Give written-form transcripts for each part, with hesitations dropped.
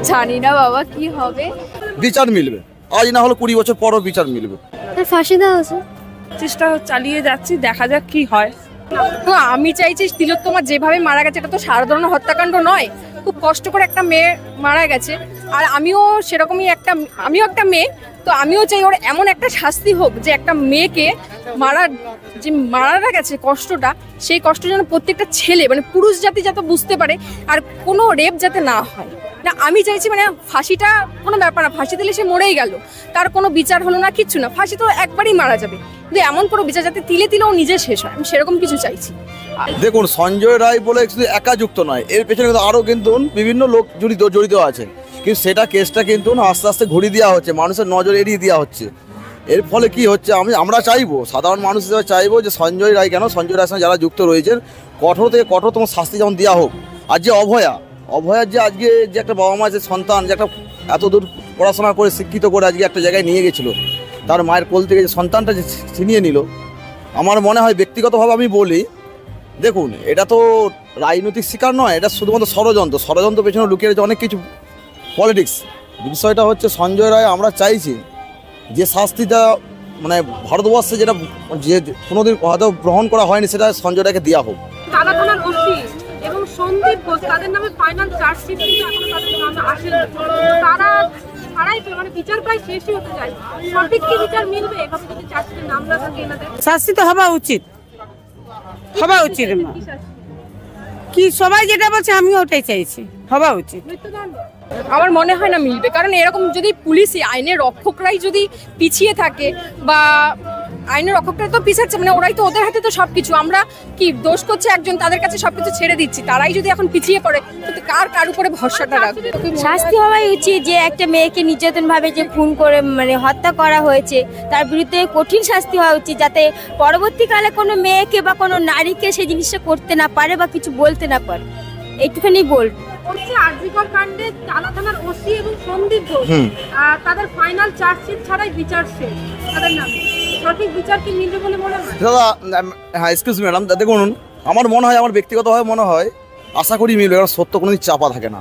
জানি না বাবা কি হবে, বিচার মিলবে, আজ না হলে 20 বছর পরও বিচার মিলবে। ফাঁসি দেওয়া আছে, চেষ্টা চালিয়ে যাচ্ছি, দেখা যাক কি হয়। তো আমি চাইছি তিলোত্তমা যেভাবে মারা গেছে এটা তো সাধারণ হত্যাকাণ্ড নয়, খুব কষ্ট করে একটা মেয়ে মারা গেছে। আর আমিও সেরকমই আমিও একটা মেয়ে, তো আমিও চাই ওর এমন একটা শাস্তি হোক যে একটা মেয়েকে মারা গেছে কষ্টটা, সেই কষ্ট যেন প্রত্যেকটা ছেলে মানে পুরুষ জাতি যাতে বুঝতে পারে, আর কোনো রেপ যাতে না হয় না। আমি চাইছি মানে ফাঁসিটা কোনো ব্যাপার না, ফাঁসি দিলে সে মরেই গেল, তার কোনো বিচার হলো না, কিচ্ছু না, ফাঁসি তো একবারই মারা যাবে, কিন্তু এমন কোনো বিচার যাতে তিলে তিলেও নিজে শেষ হয়, আমি সেরকম কিছু চাইছি। দেখুন, সঞ্জয় রায় বলে শুধু একা যুক্ত নয়, এর পেছনে কিন্তু আরও কিন্তু বিভিন্ন লোক জড়িত আছে, কিন্তু সেটা কেসটা কিন্তু আস্তে আস্তে ঘুরিয়ে দেওয়া হচ্ছে, মানুষের নজর এড়িয়ে দেওয়া হচ্ছে। এর ফলে কি হচ্ছে, আমরা চাইবো, সাধারণ মানুষ হিসেবে চাইবো যে সঞ্জয় রায়ের সঙ্গে যারা যুক্ত রয়েছেন কঠোর থেকে কঠোরতম শাস্তি যেমন দেওয়া হোক। আর যে অভয়ার যে আজকে যে একটা বাবা মা যে সন্তান যে একটা এত দূর পড়াশোনা করে শিক্ষিত করে আজকে একটা জায়গায় নিয়ে গেছিলো, তার মায়ের কোল থেকে যে সন্তানটা যে ছিনিয়ে নিল, আমার মনে হয় ব্যক্তিগতভাবে আমি বলি, দেখুন এটা তো রাজনৈতিক শিকার নয়, এটা শুধুমাত্র ষড়যন্ত্র পেছনে লুকিয়ে রয়েছে অনেক কিছু পলিটিক্স। বিষয়টা হচ্ছে সঞ্জয় রায় আমরা চাইছি যে শাস্তিটা মানে ভারতবর্ষে যেটা যে কোনোদিন হয়তো গ্রহণ করা হয়নি সেটা সঞ্জয় রায়কে দেওয়া হোক। তারা থানার ওসি এবং সন্দীপ ঘোষ তাদের নামে ফাইনাল চার্জশিট এখনো তাদের নামে আসেনি, তারাই তো মানে বিচার প্রায় শেষই হতে যায়, সঠিক কি বিচার মিলবে এভাবে যদি চার্জশিটের নাম না থাকে এনাদের? শাস্তি তো হওয়া উচিত কি সবাই যেটা বলছে আমিও ওটাই চাইছি, হওয়া উচিত। আমার মনে হয় না মিলবে, কারণ এরকম যদি পুলিশই আইনের রক্ষকরাই যদি পিছিয়ে থাকে বা আইনের রক্ষকরা তো পিছাচ্ছে, মানে ওরাই তো ওদের হাতে তো সবকিছু, আমরা কি দোষ করছে একজন, তাদের কাছে সবকিছু ছেড়ে দিচ্ছি, তারাই যদি এখন পিছিয়ে পড়ে তো কার উপরে ভরসাটা রাখবে? শাস্তি হওয়াই উচিত। যে একটা মেয়েকে নির্যাতন ভাবে যে খুন করে মানে হত্যা করা হয়েছে তার বিরুদ্ধে কঠিন শাস্তি হওয়া উচিত, যাতে পরবর্তীকালে কোনো মেয়েকে বা কোনো নারীকে সেই জিনিসটা করতে না পারে বা কিছু বলতে না পারে, এইটুখানি বলবো। আরজিকর কাণ্ডে টালা থানার ওসি এবং সন্দীপ ঘোষ তাদের ফাইনাল চার্জশিট ছাড়াই বিচার শেষ, তাদের নামে সঠিক বিচার কি মিলবে বলে মনে হয়? দাদা হ্যাঁ, এক্সকিউজ মি ম্যাডাম, দেখুন আমার মনে হয়, আমার ব্যক্তিগতভাবে মনে হয়, আশা করি মিলবে, কারণ সত্য কোনোদিন চাপা থাকে না।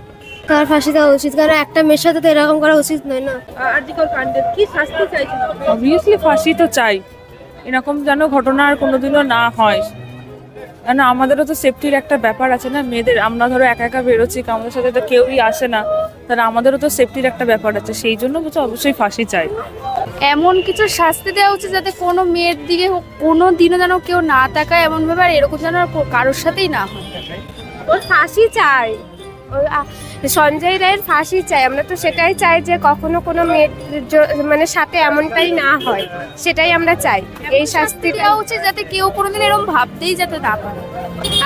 তার ফাঁসি দেওয়া উচিত, কারণ একটা মেয়ের সাথে তো এরকম করা উচিত নয় না। আরজিকর কাণ্ডে কি শাস্তি চাইছেন? অবভিয়াসলি ফাঁসি তো চাই, এরকম যেন ঘটনা আর কোনোদিনও না হয়, কেন আমাদেরও তো সেফটির একটা ব্যাপার আছে না, মেয়েদের আমরা ধরো একা একা বেরোচ্ছি, আমাদের সাথে তো কেউই আসে না, তাহলে আমাদেরও তো সেফটির একটা ব্যাপার আছে, সেই জন্য বলছে অবশ্যই ফাঁসি চাই। এমন কিছু শাস্তি দেওয়া উচিত যাতে কোনো মেয়ের দিকে কোনো দিনও যেন কেউ না তাকায় এমন ভাবে, আর এরকম যেন কারোর সাথেই না হয়। ওর ফাঁসি চাই, সঞ্জয় রায়ের ফাঁসি চাই, আমরা তো সেটাই চাই যে কখনো কোনো মেয়ের মানে সাথে এমনটাই না হয়, সেটাই আমরা চাই। এই শাস্তি দেওয়া উচিত যাতে কেউ কোনোদিন এরকম ভাবতেই যাতে না পারে।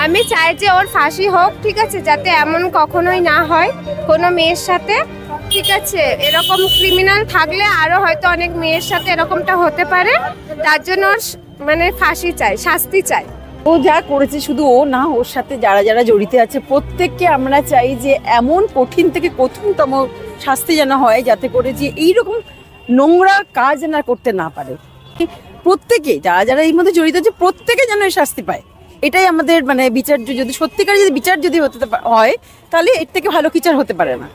আমি চাই যে ওর ফাঁসি হোক, ঠিক আছে, যাতে এমন কখনোই না হয় কোনো মেয়ের সাথে, ঠিক আছে। এরকম ক্রিমিনাল থাকলে আরো হয়তো অনেক মেয়ের সাথে এরকমটা হতে পারে, তার জন্য ওর মানে ফাঁসি চাই, শাস্তি চাই। ও যা করেছে শুধু ও না, ওর সাথে যারা যারা জড়িত আছে প্রত্যেককে আমরা চাই যে এমন কঠিন থেকে কঠিনতম শাস্তি যেন হয়, যাতে করে যে এইরকম নোংরা কাজ না করতে না পারে। প্রত্যেকে যারা যারা এই মধ্যে জড়িত আছে প্রত্যেকে যেন এই শাস্তি পায়, এটাই আমাদের মানে বিচার্য। যদি সত্যিকার যদি বিচার যদি হতে হয় তাহলে এর থেকে ভালো বিচার হতে পারে না।